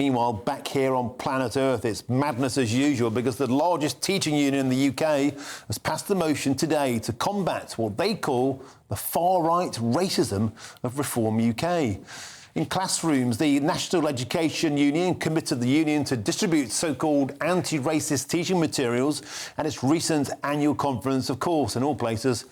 Meanwhile, back here on planet Earth, it's madness as usual because the largest teaching union in the UK has passed a motion today to combat what they call the far-right racism of Reform UK. In classrooms, the National Education Union committed the union to distribute so-called anti-racist teaching materials at its recent annual conference, of course, in all places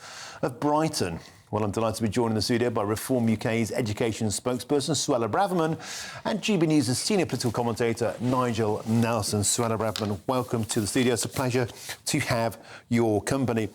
of Brighton. Well, I'm delighted to be joined in the studio by Reform UK's education spokesperson, Suella Braverman, and GB News' senior political commentator, Nigel Nelson. Suella Braverman, welcome to the studio. It's a pleasure to have your company.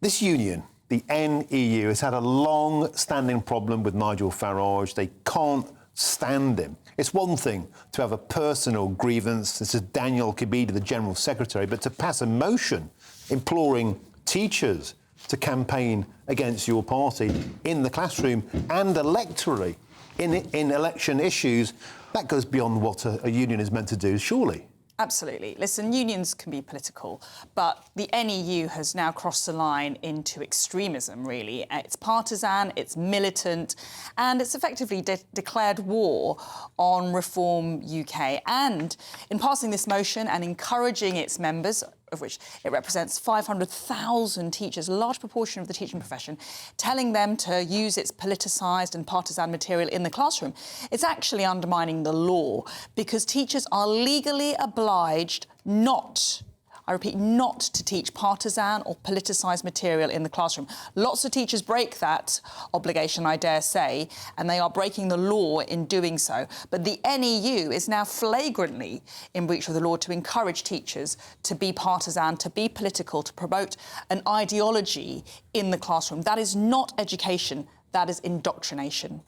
This union, the NEU, has had a long-standing problem with Nigel Farage. They can't stand him. It's one thing to have a personal grievance, this is Daniel Kibede, the General Secretary, but to pass a motion imploring teachers to campaign against your party in the classroom and electorally in election issues, that goes beyond what a union is meant to do, surely. Absolutely. Listen, unions can be political, but the NEU has now crossed the line into extremism, really. It's partisan, it's militant, and it's effectively declared war on Reform UK. And in passing this motion and encouraging its members, of which it represents 500,000 teachers, a large proportion of the teaching profession, telling them to use its politicised and partisan material in the classroom, it's actually undermining the law because teachers are legally obliged not, I repeat, not to teach partisan or politicised material in the classroom. Lots of teachers break that obligation, I dare say, and they are breaking the law in doing so. But the NEU is now flagrantly in breach of the law to encourage teachers to be partisan, to be political, to promote an ideology in the classroom. That is not education, that is indoctrination.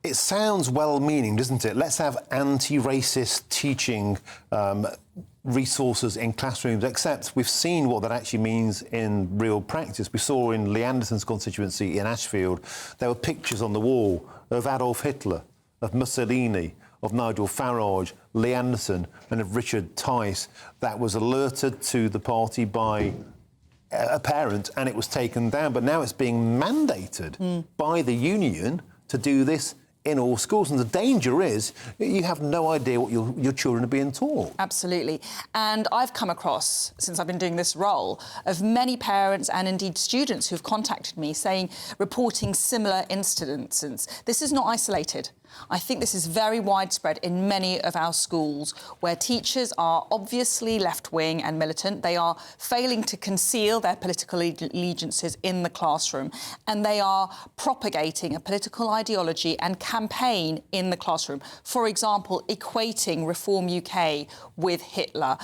It sounds well-meaning, doesn't it? Let's have anti-racist teaching resources in classrooms, except we've seen what that actually means in real practice. We saw in Lee Anderson's constituency in Ashfield, there were pictures on the wall of Adolf Hitler, of Mussolini, of Nigel Farage, Lee Anderson and of Richard Tice. That was alerted to the party by a parent and it was taken down. But now it's being mandated by the union to do this in all schools. And the danger is you have no idea what your children are being taught. Absolutely. And I've come across, since I've been doing this role, of many parents and indeed students who've contacted me reporting similar incidents. This is not isolated. I think this is very widespread in many of our schools where teachers are obviously left-wing and militant. They are failing to conceal their political allegiances in the classroom and they are propagating a political ideology and campaign in the classroom. For example, equating Reform UK with Hitler,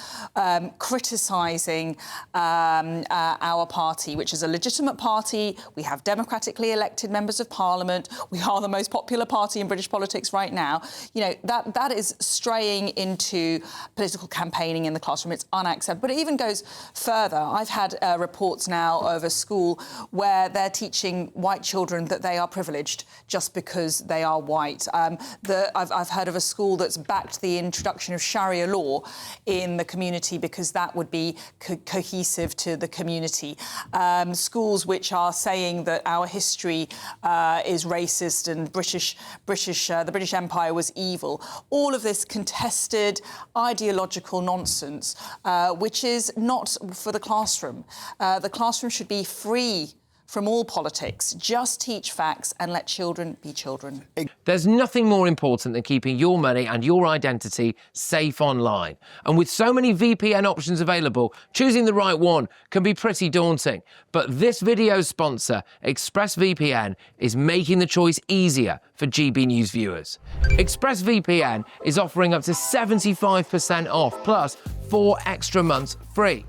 criticising our party, which is a legitimate party. We have democratically elected members of parliament. We are the most popular party in British politics right now. You know, that is straying into political campaigning in the classroom. It's unacceptable. But it even goes further. I've had reports now of a school where they're teaching white children that they are privileged just because they are white. I've heard of a school that's backed the introduction of Sharia law in the community because that would be cohesive to the community. Schools which are saying that our history is racist and the British Empire was evil. All of this contested ideological nonsense, which is not for the classroom. The classroom should be free from all politics. Just teach facts and let children be children. There's nothing more important than keeping your money and your identity safe online. And with so many VPN options available, choosing the right one can be pretty daunting. But this video's sponsor, ExpressVPN, is making the choice easier for GB News viewers. ExpressVPN is offering up to 75% off, plus 4 extra months free.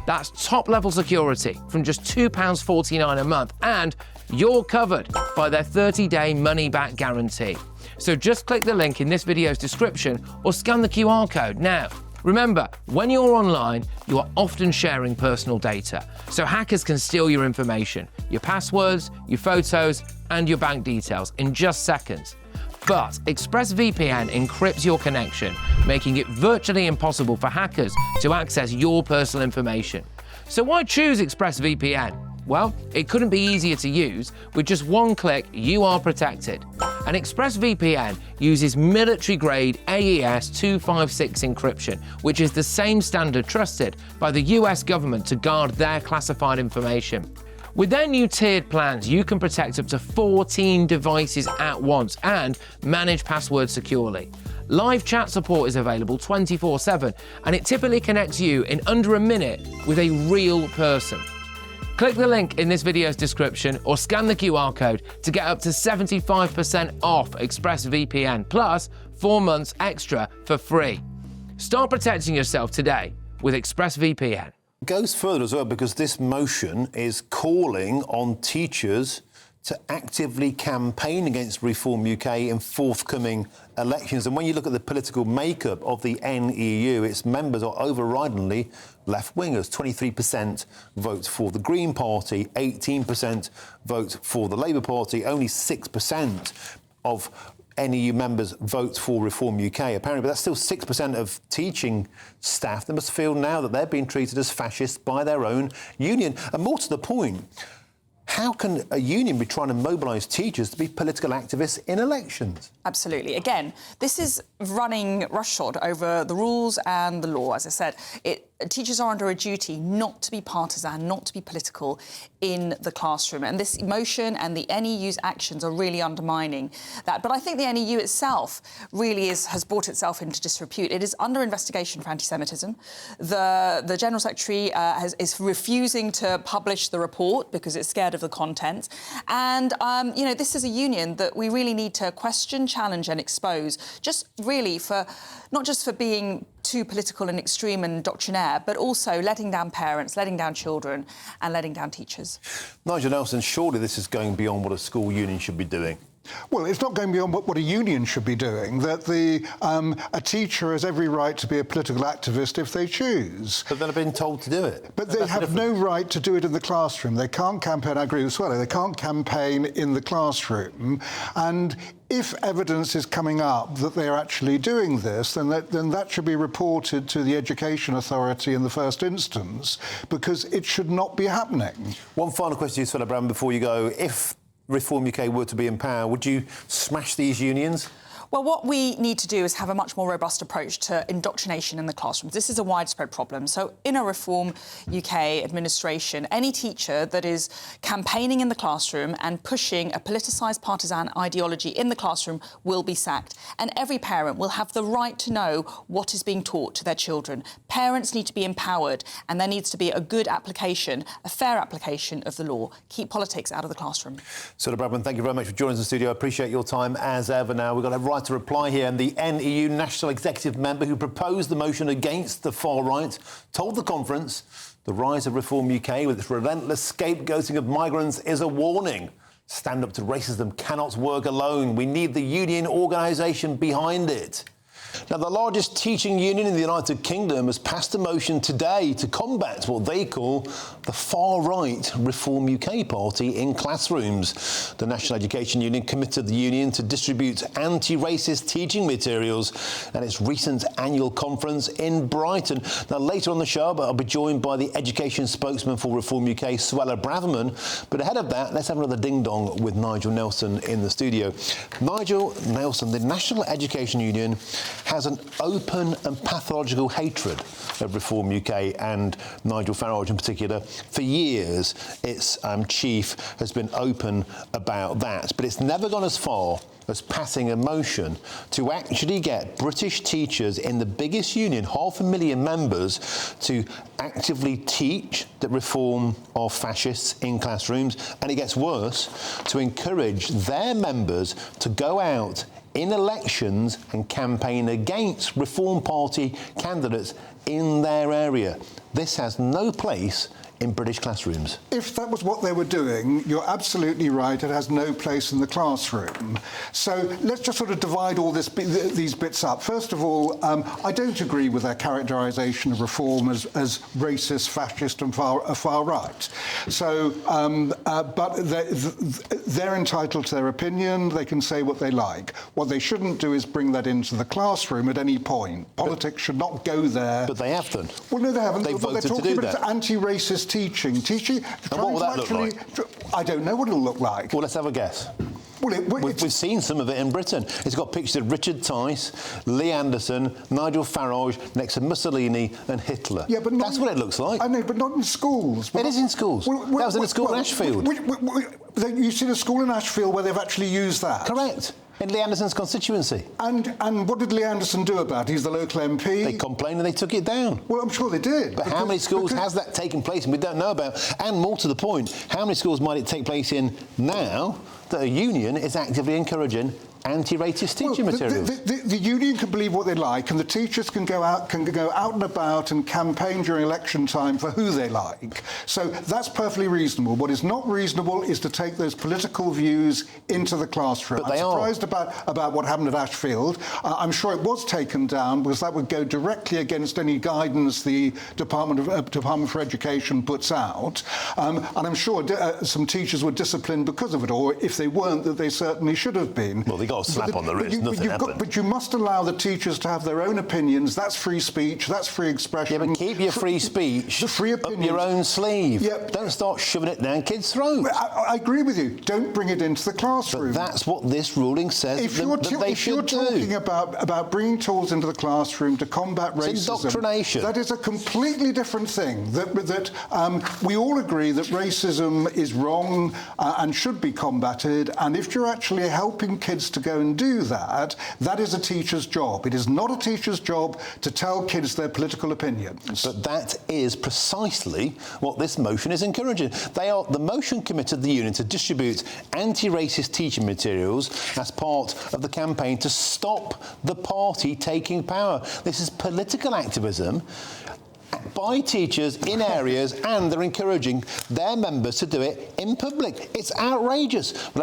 That's top-level security from just £2.49 a month, and you're covered by their 30-day money-back guarantee. So just click the link in this video's description or scan the QR code now. Remember, when you're online, you are often sharing personal data, so hackers can steal your information, your passwords, your photos, and your bank details in just seconds. But ExpressVPN encrypts your connection, making it virtually impossible for hackers to access your personal information. So why choose ExpressVPN? Well, it couldn't be easier to use. With just one click, you are protected. And ExpressVPN uses military-grade AES 256 encryption, which is the same standard trusted by the US government to guard their classified information. With their new tiered plans, you can protect up to 14 devices at once and manage passwords securely. Live chat support is available 24/7, and it typically connects you in under a minute with a real person. Click the link in this video's description or scan the QR code to get up to 75% off ExpressVPN, plus 4 months extra for free. Start protecting yourself today with ExpressVPN. It goes further as well, because this motion is calling on teachers to actively campaign against Reform UK in forthcoming elections. And when you look at the political makeup of the NEU, its members are overridingly left-wingers. 23% vote for the Green Party, 18% vote for the Labour Party, only 6% of NEU members vote for Reform UK, apparently, but that's still 6% of teaching staff. They must feel now that they're being treated as fascists by their own union. And more to the point, how can a union be trying to mobilise teachers to be political activists in elections? Absolutely. Again, this is running roughshod over the rules and the law. As I said, teachers are under a duty not to be partisan, not to be political in the classroom. And this motion and the NEU's actions are really undermining that. But I think the NEU itself really has brought itself into disrepute. It is under investigation for anti-Semitism. The General Secretary is refusing to publish the report because it's scared of the content. And, you know, this is a union that we really need to question, challenge and expose, just really for not just for being too political and extreme and doctrinaire, but also letting down parents, letting down children and letting down teachers. Nigel Nelson, surely this is going beyond what a school union should be doing. Well, it's not going beyond what a union should be doing, that a teacher has every right to be a political activist if they choose. But they've been told to do it. But they have no right to do it in the classroom. They can't campaign, I agree with Suella, they can't campaign in the classroom. And if evidence is coming up that they're actually doing this, then that should be reported to the Education Authority in the first instance, because it should not be happening. One final question to you, Suella Braverman, before you go. If Reform UK were to be in power, would you smash these unions? Well, what we need to do is have a much more robust approach to indoctrination in the classrooms. This is a widespread problem. So in a Reform UK administration, any teacher that is campaigning in the classroom and pushing a politicised partisan ideology in the classroom will be sacked. And every parent will have the right to know what is being taught to their children. Parents need to be empowered, and there needs to be a good application, a fair application of the law. Keep politics out of the classroom. Suella Braverman, thank you very much for joining us in the studio. I appreciate your time as ever. Now, we've got a right to reply here, and the NEU National Executive Member who proposed the motion against the far right told the conference the rise of Reform UK with its relentless scapegoating of migrants is a warning. Stand up to racism cannot work alone. We need the union organisation behind it. Now, the largest teaching union in the United Kingdom has passed a motion today to combat what they call the far-right Reform UK party in classrooms. The National Education Union committed the union to distribute anti-racist teaching materials at its recent annual conference in Brighton. Now, later on the show, I'll be joined by the education spokesman for Reform UK, Suella Braverman. But ahead of that, let's have another ding-dong with Nigel Nelson in the studio. Nigel Nelson, the National Education Union has an open and pathological hatred of Reform UK and Nigel Farage in particular. For years, its chief has been open about that, but it's never gone as far as passing a motion to actually get British teachers in the biggest union, 500,000 members, to actively teach that Reform are fascists in classrooms. And it gets worse, to encourage their members to go out in elections and campaign against Reform Party candidates in their area. This has no place in British classrooms. If that was what they were doing, you're absolutely right, it has no place in the classroom. So let's just sort of divide all these bits up. First of all, I don't agree with their characterisation of Reform as racist, fascist and far right. So, but they're entitled to their opinion, they can say what they like. What they shouldn't do is bring that into the classroom at any point. Politics should not go there. But they have done. Well, no, they haven't. They voted they're to do talking about that. Teaching. And what will that look like? I don't know what it'll look like. Well, let's have a guess. We've seen some of it in Britain. It's got pictures of Richard Tice, Lee Anderson, Nigel Farage next to Mussolini and Hitler. Yeah, but that's what it looks like. I know, but not in schools. It is in schools. That was in a school in Ashfield. You've seen a school in Ashfield where they've actually used that? Correct. In Lee Anderson's constituency. And what did Lee Anderson do about it? He's the local MP. They complained and they took it down. Well, I'm sure they did. But how many schools has that taken place and we don't know about? And more to the point, how many schools might it take place in now that a union is actively encouraging anti-racist teaching materials? The union can believe what they like, and the teachers can go out and about and campaign during election time for who they like. So that's perfectly reasonable. What is not reasonable is to take those political views into the classroom. But I'm surprised about what happened at Ashfield. I'm sure it was taken down because that would go directly against any guidance the Department for Education puts out. And I'm sure some teachers were disciplined because of it, or if they weren't, that they certainly should have been. Well, they got a slap on the wrist, nothing happened. But you must allow the teachers to have their own opinions. That's free speech, that's free expression. Yeah, but keep your free speech the free up your own sleeve. Yep. Don't start shoving it down kids' throats. I agree with you. Don't bring it into the classroom. But that's what this ruling says if you're talking about bringing tools into the classroom to combat racism, it's indoctrination. That is a completely different thing. We all agree that racism is wrong and should be combated, and if you're actually helping kids to go and do that, that is a teacher's job. It is not a teacher's job to tell kids their political opinions. But that is precisely what this motion is encouraging. The motion committed the union to distribute anti-racist teaching materials as part of the campaign to stop the party taking power. This is political activism by teachers in areas, and they're encouraging their members to do it in public. It's outrageous. Well,